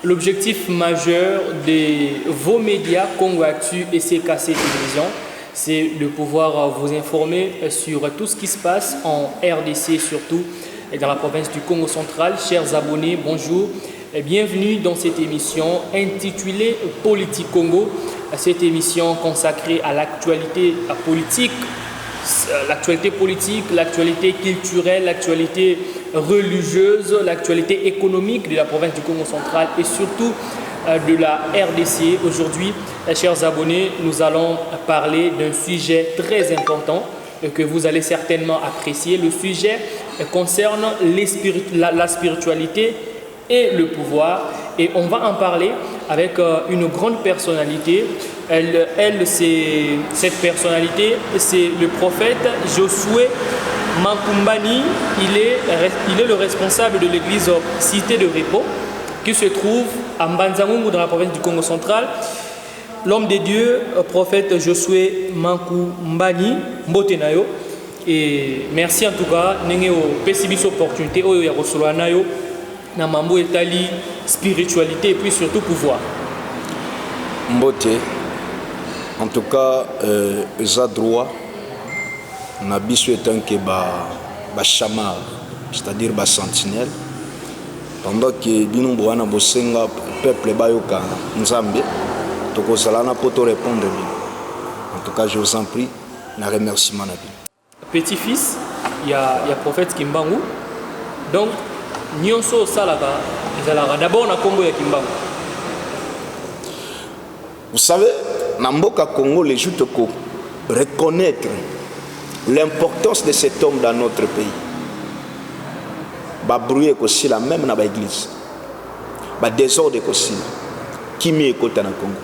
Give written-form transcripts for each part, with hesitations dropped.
l'objectif majeur de vos médias Congo Actu et CKC Télévision, c'est de pouvoir vous informer sur tout ce qui se passe en RDC, surtout dans la province du Congo central. Chers abonnés, bonjour et bienvenue dans cette émission intitulée Politique Congo, cette émission consacrée à l'actualité politique, l'actualité culturelle, l'actualité religieuse, l'actualité économique de la province du Congo central et surtout de la RDC. Aujourd'hui, chers abonnés, nous allons parler d'un sujet très important que vous allez certainement apprécier. Le sujet concerne la spiritualité et le pouvoir. Et on va en parler avec une grande personnalité. Cette personnalité, c'est le prophète Josué Mankumbani. Il est le responsable de l'église Cité de Repos qui se trouve à Mbanzangungu dans la province du Congo central. L'homme de Dieu, prophète Josué Mankumbani, Mbotenayo. Et merci en tout cas, Nengeo Pessibis opportunité, Oyo Yarosolanayo, Namambo Etali, spiritualité et puis surtout pouvoir. Mbote, en tout cas, les droit, on a besoin que chamar, c'est-à-dire sentinelle, pendant que nous avons besoin le peuple bayoka Nzambe, donc on a pour répondre. En tout cas, je vous en prie, un remerciement. Petit-fils, il y a prophète Kimbangu, donc Nyonso Salaka, d'abord na Congo ya Kimbangu. Vous savez, dans le Congo, les gens doivent reconnaître l'importance de cet homme dans notre pays. Babrouye aussi la même dans l'église. Ba désordre aussi. Qui m'y écoute dans le Congo.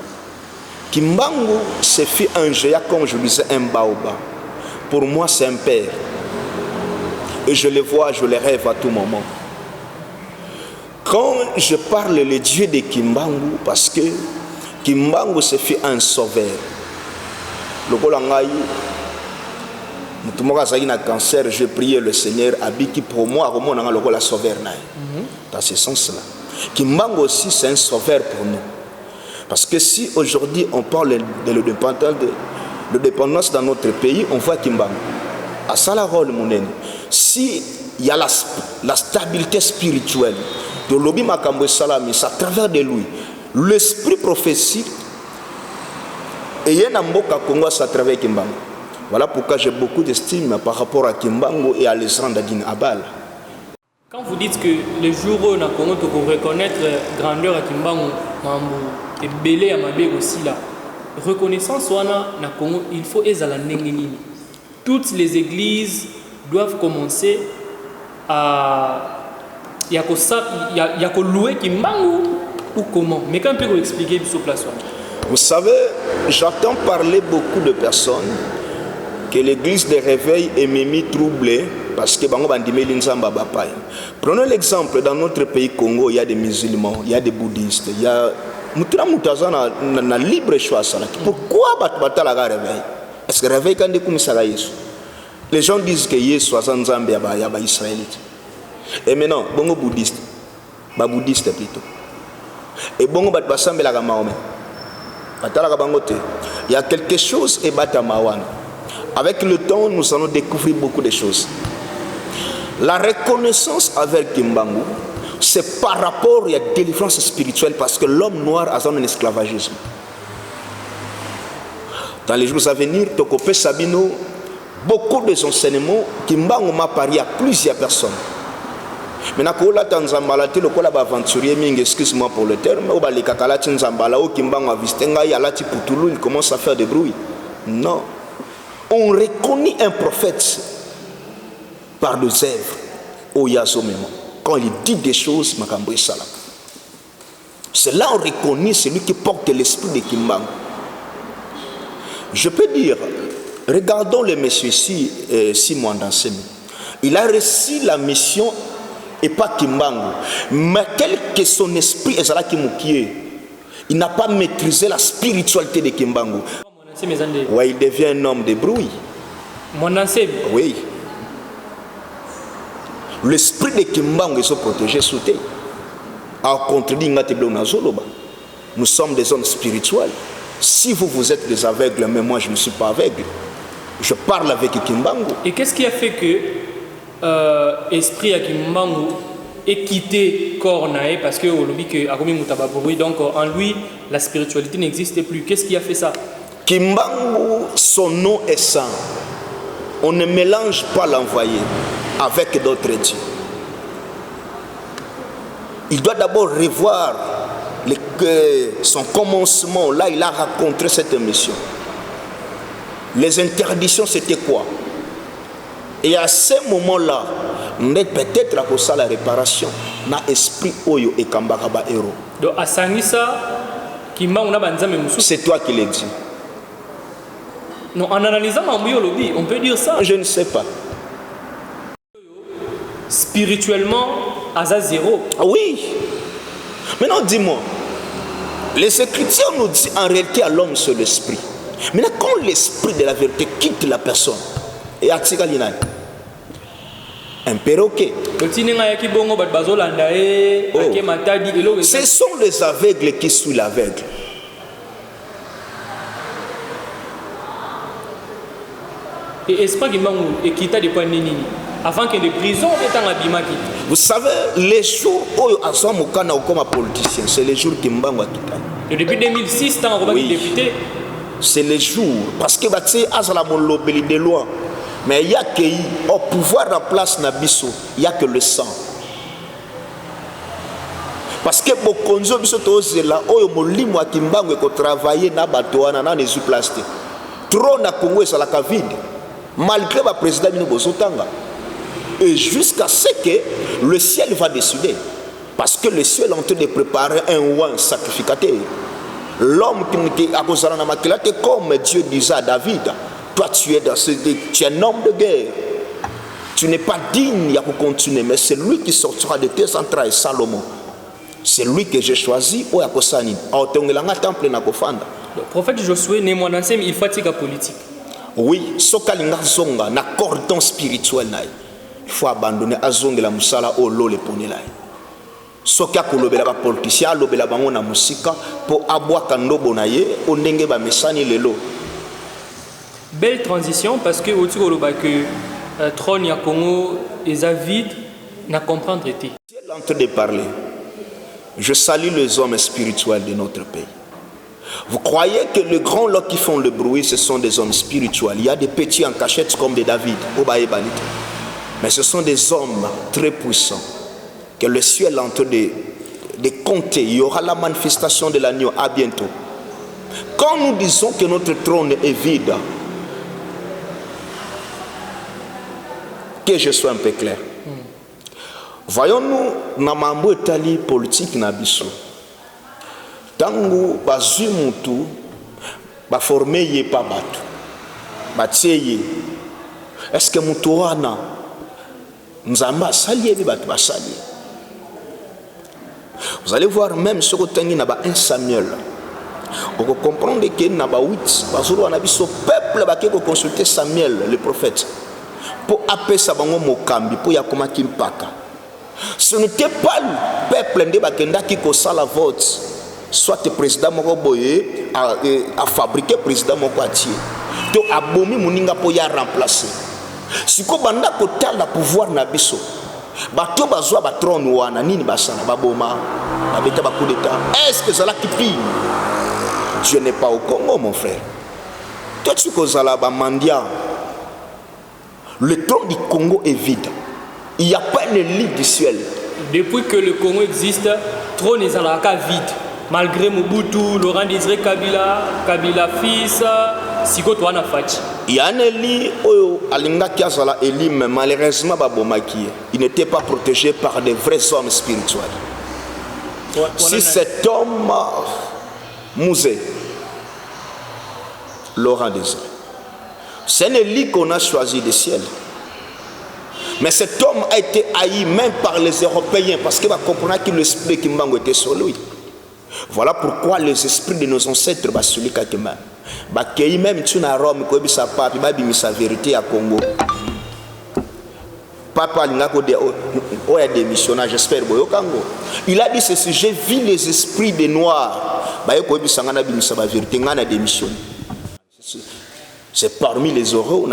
Kimbangu se fait un géant, comme je disais, un baobab. Pour moi, c'est un père. Et je le vois, je le rêve à tout moment. Quand je parle le Dieu de Kimbangu, parce que Kimbangu se fait un sauveur. Le Golangaï, un cancer, je priais le Seigneur, Abiki pour moi, le la sauveur. Dans ce sens-là. Kimbangu aussi, c'est un sauveur pour nous. Parce que si aujourd'hui on parle de l'indépendance dans notre pays, on voit Kimbangu. À ça la rôle, mon ennemi. Si il y a la stabilité spirituelle de l'Obi Makambo Salami, c'est à travers de lui. L'esprit prophétique et il y a un mboka Congo à travers Kimbangu. Voilà pourquoi j'ai beaucoup d'estime par rapport à Kimbangu et à Alessandra Abal. Quand vous dites que le jour où on a Congo pour reconnaître grandeur à Kimbangu, et belé à Mabé aussi là, reconnaissance na Congo, il faut ezala nengeni. Toutes les églises doivent commencer à louer Kimbangu ou comment. Mais quand on peut expliquer sur place. Vous savez, j'entends parler beaucoup de personnes que l'église de réveil est même troublée parce que prenons l'exemple, dans notre pays Congo, il y a des musulmans, il y a des bouddhistes, il y a un libre choix. Pourquoi la réveil? Est-ce que réveil quand les gens disent que Yesu est Nzambe ya israélite. Et maintenant, bon bouddhiste, bouddhiste plutôt. Et bon basambela Mahomet. Il y a quelque chose et Batamawan. Avec le temps, nous allons découvrir beaucoup de choses. La reconnaissance avec Kimbangu, c'est par rapport à la délivrance spirituelle parce que l'homme noir a un esclavagisme. Dans les jours à venir, Tokope Sabino, beaucoup des enseignements, Kimbangu m'a parié à plusieurs personnes. Maintenant, quand on a Tanzambala, excuse-moi pour le terme, il commence à faire des bruits. Non. On reconnaît un prophète par des œuvres au Yazomemo. Quand il dit des choses, c'est là on reconnaît celui qui porte l'esprit de Kimbangu. Je peux dire, regardons le monsieur Simon Dansemi. Il a reçu la mission et pas Kimbangu. Mais quel que son esprit est là qui il n'a pas maîtrisé la spiritualité de Kimbangu. Ouais, il devient un homme de bruit. Oui. L'esprit de Kimbangu est protégé sous terre. Nous sommes des hommes spirituels. Si vous êtes des aveugles, mais moi je ne suis pas aveugle. Je parle avec Kimbangu. Et qu'est-ce qui a fait que esprit à Kimbangu ait quitté corps naé parce que donc en lui la spiritualité n'existait plus. Qu'est-ce qui a fait ça? Kimbangu, son nom est saint. On ne mélange pas l'envoyé avec d'autres dieux. Il doit d'abord revoir son commencement. Là, il a rencontré cette mission. Les interdictions, c'était quoi? Et à ce moment-là, peut-être à cause de la réparation, na esprit oyo et kambaraba héros. Donc à Sangisa, c'est toi qui l'as dit. Non, en analysant Mambiolobi, on peut dire ça. Je ne sais pas. Spirituellement, Aza zéro. Oui. Maintenant, dis-moi. Les Écritures nous disent en réalité à l'homme c'est l'esprit. Maintenant, quand l'esprit de la vérité quitte la personne, et à Tsigalina, un perroquet. Ce sont les aveugles qui suivent l'aveugle. Et esprit qui et qui t'a des points nini avant que les prisons étant abimaki. Vous savez, les jours où Asamukana comme politicien, c'est les jours qui m'bangwa kita. Depuis 2006, tant qu'on député. C'est les jours parce que tu azala molobeli de loi. Mais il y a que au pouvoir en place nabiso, il y a que le sang. Parce que bokonzo biso tozela oyo molimo akimbango ko travailler na bato wana na nezu plastique. Trop na Congo et la vide. Malgré le président Mino Bozotanga. Et jusqu'à ce que le ciel va décider. Parce que le ciel est en train de préparer un roi sacrificateur. L'homme qui a causé la maquillate comme Dieu disait à David. Toi tu es un homme de guerre. Tu n'es pas digne pour continuer. Mais c'est lui qui sortira de tes entrailles, Salomon. C'est lui que j'ai choisi. Le prophète Josué n'est mon ancien, il fatigue la politique. Oui, sokalinga zonga na cordon spirituel na. Il faut abandonner azonga la musala o lo le ponela. Soka kolobela ba politicien lobela bango na musika po abwaka ndobo na ye ondenge ba mesani lelo. Belle transition parce que au tiko que trône ya Congo est vide na comprendre été. Il est en train de parler. Je salue les hommes spirituels de notre pays. Vous croyez que les grands lots qui font le bruit, ce sont des hommes spirituels. Il y a des petits en cachette comme des David, mais ce sont des hommes très puissants. Que le ciel est en train de compter. Il y aura la manifestation de l'agneau à bientôt. Quand nous disons que notre trône est vide, que je sois un peu clair. Voyons-nous, Namambo Etali politique Nabiso. Tangu bazui mutu ba formé ye pa batu batie. Est-ce que mutu wana nzamba salié bi batu ba salié? Vous allez voir même ce que tangi na ba 1 Samuel. On peut comprendre que na ba 8 bazuru wana biso peuple ba ke ko consulter Samuel le prophète pour apesa bango mokambi pour yakoma kimpaka. Ce n'était pas le peuple ndé bakenda ki ko sala vote. Soit le président Mokoboye a fabriqué le président Mokwati. Donc, abomi muninga po ya remplacer. Si ko banda ko tala pouvoir na biso. Bato bazwa ba trône wana nini basana baboma ba beta ba coup d'état. Est-ce que ça la qui pille? Dieu n'est pas au Congo mon frère. Toi tu kozala ba mandia. Le trône du Congo est vide. Il n'y a pas une ligne du ciel. Depuis que le Congo existe, trône est dans la vide. Malgré Mobutu, Laurent Désiré Kabila, Kabila fils, Siko Touana Fachi. Il y a un Eli, Alinga Kiazala Eli, mais malheureusement, il n'était pas protégé par des vrais hommes spirituels. Si cet homme, Mouzé, Laurent Désiré, c'est un Eli qu'on a choisi du ciel. Mais cet homme a été haï même par les Européens parce qu'il va comprendre que l'esprit qui m'a été sur lui. Voilà pourquoi les esprits de nos ancêtres basuli kakema bakei même tu na Rome ko bisa papi babimi sa vérité à Congo. Papa a démissionné, j'espère. Il a dit ceci, j'ai vu les esprits des noirs. C'est parmi les horreurs où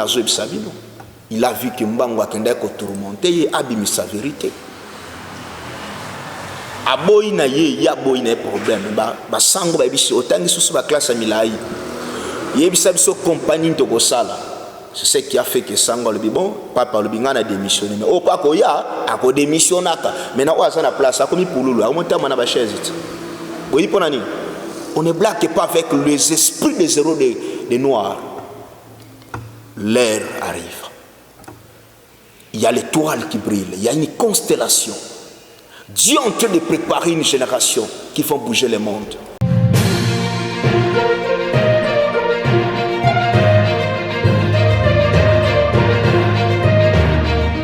il a vu que Mbango a tourmenté et a mis sa vérité. Aboina ye ya boina problème ba sango ba biso otangi susu ba classe milai ye bisa biso compagnie to kosala. C'est ce qui a fait que sango le bon papa le bingana a démissionné mais au pas ko ya a ko démissionnaka maintenant on a la place a komi pululu a monter na ba chaise oui pour nani on ne blague pas avec les esprits des héros des noirs. L'heure arrive, il y a l'étoile qui brille, il y a une constellation. Dieu est en train de préparer une génération qui font bouger le monde.